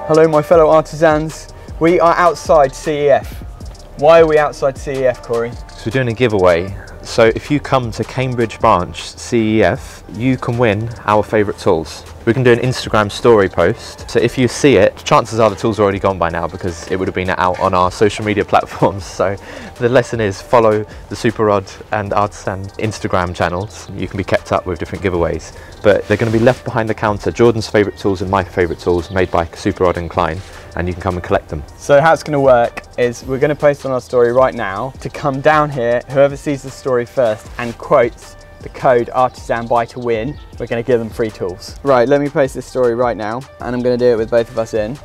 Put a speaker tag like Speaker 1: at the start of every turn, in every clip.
Speaker 1: Hello my fellow artisans, we are outside CEF. Why are we outside CEF, Corey?
Speaker 2: So we're doing a giveaway. So if you come to Cambridge branch CEF, you can win our favourite tools. We can do an Instagram story post. So if you see it, chances are the tool's already gone by now because it would have been out on our social media platforms. So the lesson is follow the Super Rod and Artisan Instagram channels. You can be kept up with different giveaways. But they're going to be left behind the counter, Jordan's favourite tools and my favourite tools made by Super Rod and Klein. And you can come and collect them.
Speaker 1: So how it's going to work is we're going to post on our story right now to come down here, whoever sees the story first and quotes the code Artisan buy to win, we're going to give them free tools. Right, let me post this story right now and I'm going to do it with both of us in.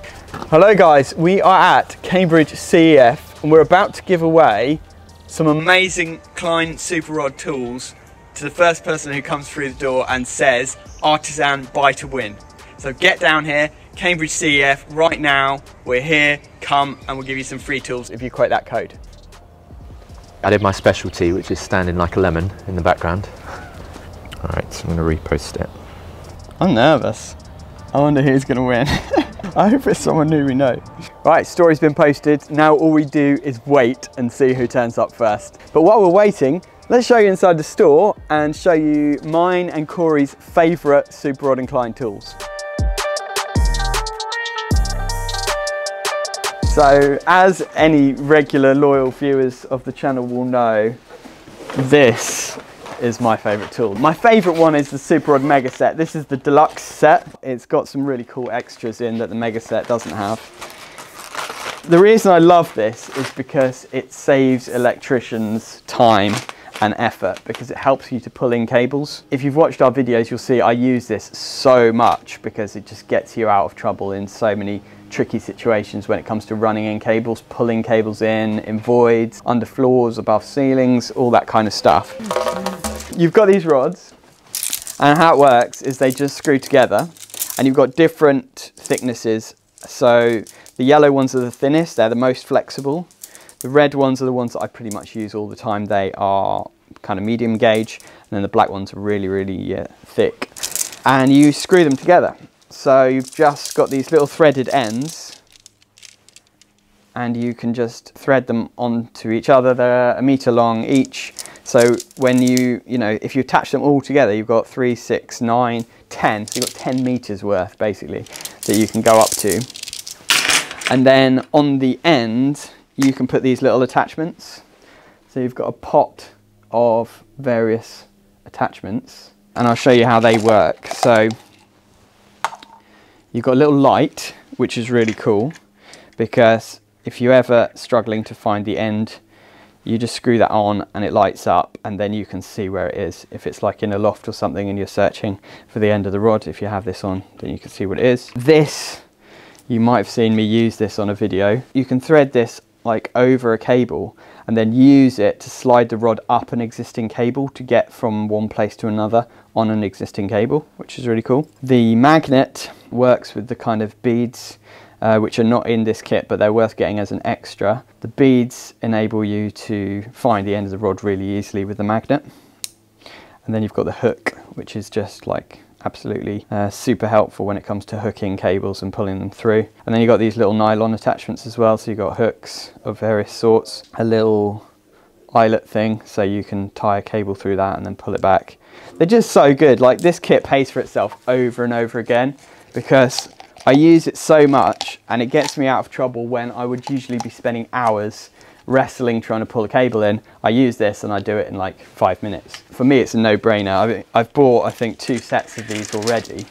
Speaker 1: Hello guys, we are at Cambridge CEF and we're about to give away some amazing Klein Super Rod tools to the first person who comes through the door and says Artisan buy to win. So get down here, Cambridge CEF, right now, we're here, come and we'll give you some free tools if you quote that code.
Speaker 2: I did my specialty, which is standing like a lemon in the background. All right, so I'm going to repost it.
Speaker 1: I'm nervous. I wonder who's going to win. I hope it's someone who we know. Right, story's been posted. Now all we do is wait and see who turns up first. But while we're waiting, let's show you inside the store and show you mine and Corey's favourite Super Rod and Klein tools. So, as any regular loyal viewers of the channel will know, this is my favourite tool. My favourite one is the Super Rod Mega Set. This is the deluxe set. It's got some really cool extras in that the Mega Set doesn't have. The reason I love this is because it saves electricians time and effort because it helps you to pull in cables. If you've watched our videos, you'll see I use this so much because it just gets you out of trouble in so many tricky situations when it comes to running in cables, pulling cables in voids, under floors, above ceilings, all that kind of stuff. You've got these rods and how it works is they just screw together and you've got different thicknesses. So the yellow ones are the thinnest, they're the most flexible. The red ones are the ones that I pretty much use all the time. They are kind of medium gauge and then the black ones are really, really thick. And you screw them together. So you've just got these little threaded ends and you can just thread them onto each other. They're 1 meter long each. So when if you attach them all together, you've got 3, 6, 9, 10. So you've got 10 meters worth basically that you can go up to. And then on the end, you can put these little attachments. So you've got a pot of various attachments and I'll show you how they work. So you've got a little light, which is really cool because if you're ever struggling to find the end, you just screw that on and it lights up and then you can see where it is. If it's like in a loft or something and you're searching for the end of the rod, if you have this on, then you can see what it is. This, you might have seen me use this on a video. You can thread this like over a cable and then use it to slide the rod up an existing cable to get from one place to another on an existing cable, which is really cool. The magnet works with the kind of beads which are not in this kit but they're worth getting as an extra. The beads enable you to find the end of the rod really easily with the magnet. And then you've got the hook, which is just like absolutely super helpful when it comes to hooking cables and pulling them through. And then you've got these little nylon attachments as well, so you've got hooks of various sorts, a little eyelet thing so you can tie a cable through that and then pull it back. They're just so good. Like, this kit pays for itself over and over again because I use it so much and it gets me out of trouble when I would usually be spending hours wrestling trying to pull a cable in. I use this and I do it in like 5 minutes. For me it's a no-brainer. I've bought I think 2 sets of these already.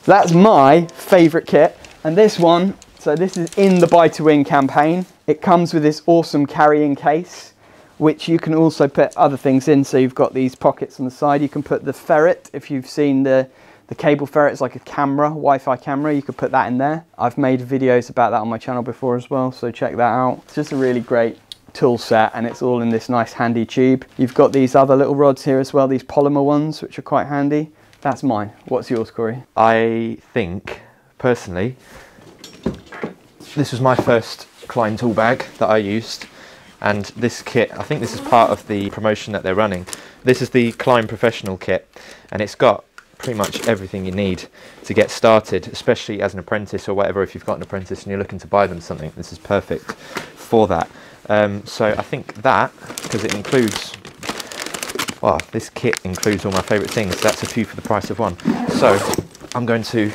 Speaker 1: That's my favourite kit. And this one, so this is in the Buy to Win campaign. It comes with this awesome carrying case which you can also put other things in. So you've got these pockets on the side. You can put the ferret, if you've seen the cable ferret, it's like a camera, Wi-Fi camera, you could put that in there. I've made videos about that on my channel before as well, so check that out. It's just a really great tool set and it's all in this nice handy tube. You've got these other little rods here as well, these polymer ones, which are quite handy. That's mine. What's yours, Corey?
Speaker 2: I think, personally, this was my first Klein tool bag that I used. And this kit, I think this is part of the promotion that they're running. This is the Klein Professional kit and it's got pretty much everything you need to get started, especially as an apprentice or whatever. If you've got an apprentice and you're looking to buy them something, this is perfect for that. So I think that, because it includes, well, this kit includes all my favourite things. That's a few for the price of one. So I'm going to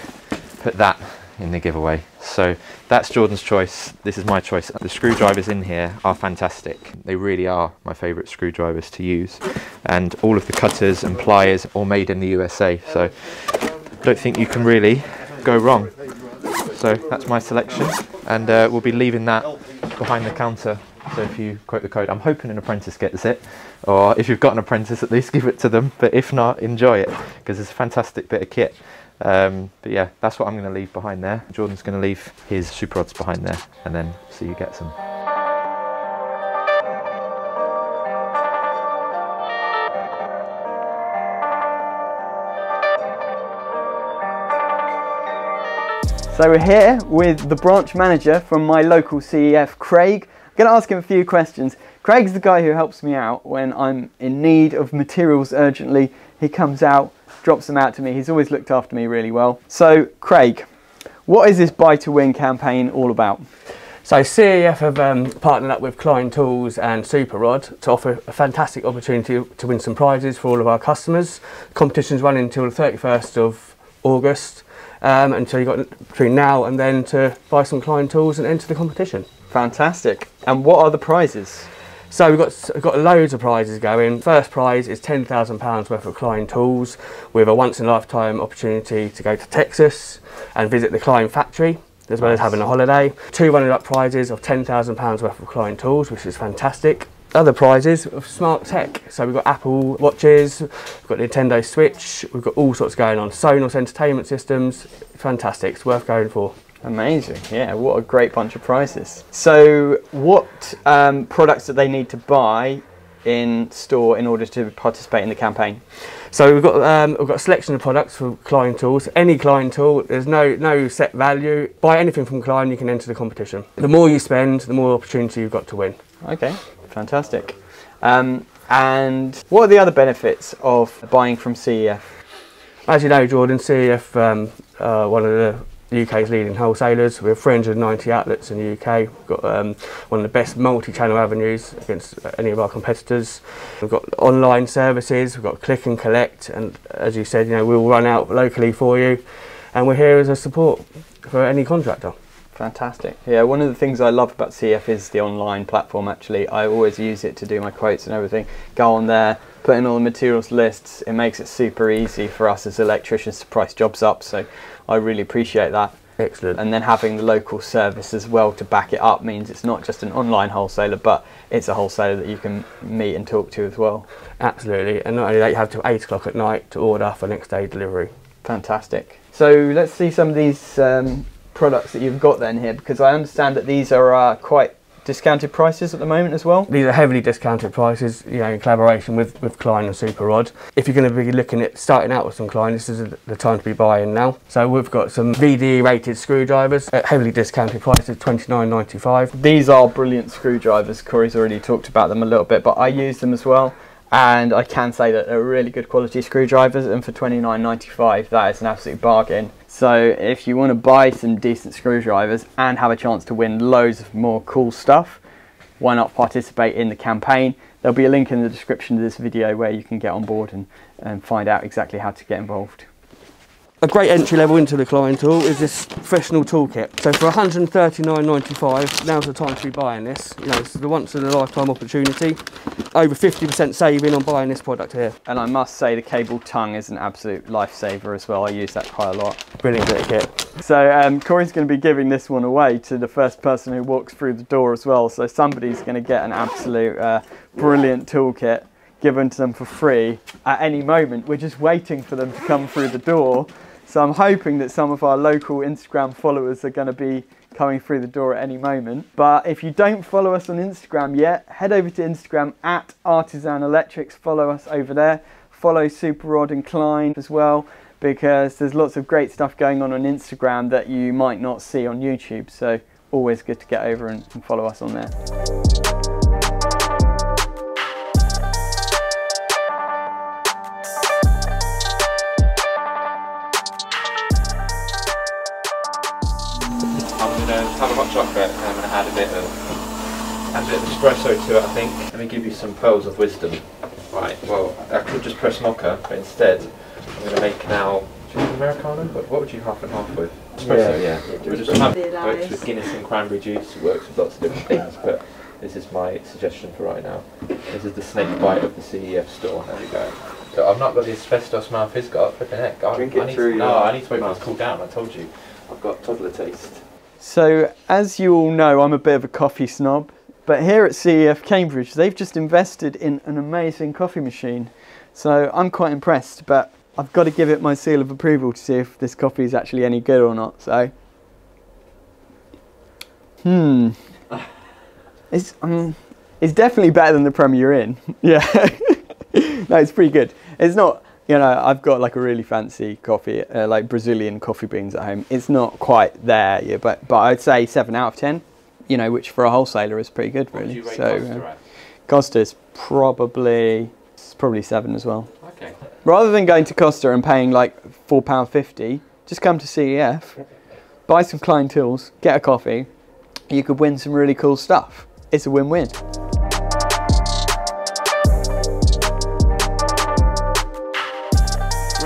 Speaker 2: put that in the giveaway. So that's Jordan's choice. This is my choice. The screwdrivers in here are fantastic. They really are my favourite screwdrivers to use. And all of the cutters and pliers all made in the USA. So I don't think you can really go wrong. So that's my selection. And we'll be leaving that behind the counter. So if you quote the code, I'm hoping an apprentice gets it, or if you've got an apprentice, at least give it to them. But if not, enjoy it, because it's a fantastic bit of kit. But yeah, that's what I'm going to leave behind there. Jordan's going to leave his super rods behind there, and then see who gets them.
Speaker 1: So we're here with the branch manager from my local CEF, Craig. I'm going to ask him a few questions. Craig's the guy who helps me out when I'm in need of materials urgently. He comes out, drops them out to me. He's always looked after me really well. So Craig, what is this Buy to Win campaign all about?
Speaker 3: So CEF have partnered up with Klein Tools and Super Rod to offer a fantastic opportunity to win some prizes for all of our customers. Competition's running until the 31st of August. And so you've got between now and then to buy some Klein tools and enter the competition.
Speaker 1: Fantastic. And what are the prizes?
Speaker 3: So we've got loads of prizes going. First prize is £10,000 worth of Klein tools with a once in a lifetime opportunity to go to Texas and visit the Klein factory, as well as having a holiday. 2 runner-up prizes of £10,000 worth of Klein tools, which is fantastic. Other prizes of smart tech. So we've got Apple watches, we've got Nintendo Switch, we've got all sorts going on. Sonos entertainment systems, fantastic, it's worth going for.
Speaker 1: Amazing, yeah, what a great bunch of prizes. So what products do they need to buy in store in order to participate in the campaign?
Speaker 3: So we've got a selection of products for Klein tools. Any Klein tool, there's no set value. Buy anything from Klein, you can enter the competition. The more you spend, the more opportunity you've got to win.
Speaker 1: Okay, fantastic. And what are the other benefits of buying from CEF?
Speaker 3: As you know, Jordan, CEF one of the UK's leading wholesalers. We have 390 outlets in the UK. We've got one of the best multi-channel avenues against any of our competitors. We've got online services, we've got click and collect, and as you said, you know, we'll run out locally for you, and we're here as a support for any contractor.
Speaker 1: Fantastic. Yeah, one of the things I love about CEF is the online platform. Actually, I always use it to do my quotes and everything. Go on there, put in all the materials lists. It makes it super easy for us as electricians to price jobs up, so I really appreciate that.
Speaker 3: Excellent.
Speaker 1: And then having the local service as well to back it up means it's not just an online wholesaler, but it's a wholesaler that you can meet and talk to as well.
Speaker 3: Absolutely, and not only that, you have till 8 o'clock at night to order for next day delivery.
Speaker 1: Fantastic. So let's see some of these products that you've got then here, because I understand that these are quite discounted prices at the moment as well.
Speaker 3: These are heavily discounted prices, you know, in collaboration with Klein and Super Rod. If you're going to be looking at starting out with some Klein, this is the time to be buying now. So we've got some VD rated screwdrivers at heavily discounted prices, £29.95.
Speaker 1: These are brilliant screwdrivers. Corey's already talked about them a little bit, but I use them as well, and I can say that they're really good quality screwdrivers, and for £29.95 that is an absolute bargain. So if you want to buy some decent screwdrivers and have a chance to win loads of more cool stuff, why not participate in the campaign? There'll be a link in the description of this video where you can get on board and find out exactly how to get involved.
Speaker 3: A great entry level into the Klein tool is this professional toolkit. So for £139.95, now's the time to be buying this. You know, this is the once in a lifetime opportunity. Over 50% saving on buying this product here.
Speaker 1: And I must say the cable tongue is an absolute lifesaver as well. I use that quite a lot.
Speaker 3: Brilliant bit of kit.
Speaker 1: So Corey's going to be giving this one away to the first person who walks through the door as well. So somebody's going to get an absolute brilliant toolkit given to them for free at any moment. We're just waiting for them to come through the door. So I'm hoping that some of our local Instagram followers are going to be coming through the door at any moment. But if you don't follow us on Instagram yet, head over to Instagram at Artisan Electrics. Follow us over there. Follow Super Rod and Klein as well, because there's lots of great stuff going on Instagram that you might not see on YouTube. So always good to get over and follow us on there.
Speaker 2: I'm going to have a hot chocolate and I'm going to add a bit of espresso to it, I think. Let me give you some pearls of wisdom. Right, well, I could just press mocha, but instead I'm going to make now, do you have Americano? What would you half and half with? Espresso, yeah. We'll just have it works with Guinness and cranberry juice, it works with lots of different things, but this is my suggestion for right now. This is the snake bite of the CEF store, there we go. So I've not got the asbestos mouth he's got, flipping heck.
Speaker 1: Drink it through.
Speaker 2: No, I need to wait for it to cool down, I told you. I've got toddler taste.
Speaker 1: So, as you all know, I'm a bit of a coffee snob, but here at CEF Cambridge, they've just invested in an amazing coffee machine. So I'm quite impressed, but I've got to give it my seal of approval to see if this coffee is actually any good or not. So, it's definitely better than the Premier Inn. Yeah, no, it's pretty good. It's not, you know, I've got like a really fancy coffee, like Brazilian coffee beans at home. It's not quite there, yeah, but I'd say 7 out of 10. You know, which for a wholesaler is pretty good, really.
Speaker 2: What would you rate
Speaker 1: So
Speaker 2: Costa at?
Speaker 1: Costa's probably 7 as well.
Speaker 2: Okay.
Speaker 1: Rather than going to Costa and paying like £4.50, just come to CEF, buy some Klein tools, get a coffee. You could win some really cool stuff. It's a win-win.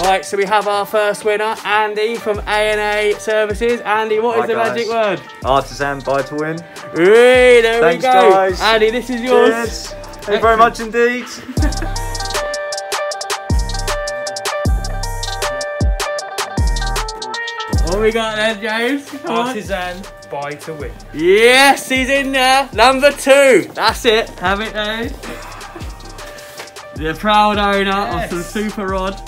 Speaker 3: Right, so we have our first winner, Andy from A&A Services. Andy, what is the magic word?
Speaker 4: Artisan, buy to win.
Speaker 3: Hey, there
Speaker 4: Thanks,
Speaker 3: we go.
Speaker 4: guys.
Speaker 3: Andy, this is yours.
Speaker 4: Cheers. Thank you very much indeed.
Speaker 3: What we got then, James? Come on.
Speaker 5: Artisan, buy to win.
Speaker 3: Yes, he's in there. Number 2. That's it. Have it, Dave. The proud owner of some Super Rod.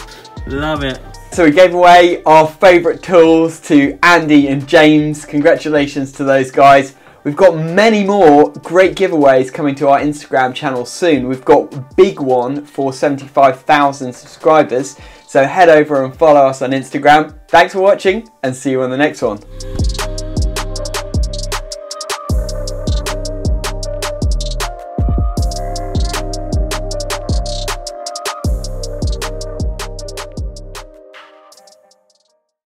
Speaker 3: Love it.
Speaker 1: So we gave away our favourite tools to Andy and James. Congratulations to those guys. We've got many more great giveaways coming to our Instagram channel soon. We've got a big one for 75,000 subscribers. So head over and follow us on Instagram. Thanks for watching and see you on the next one.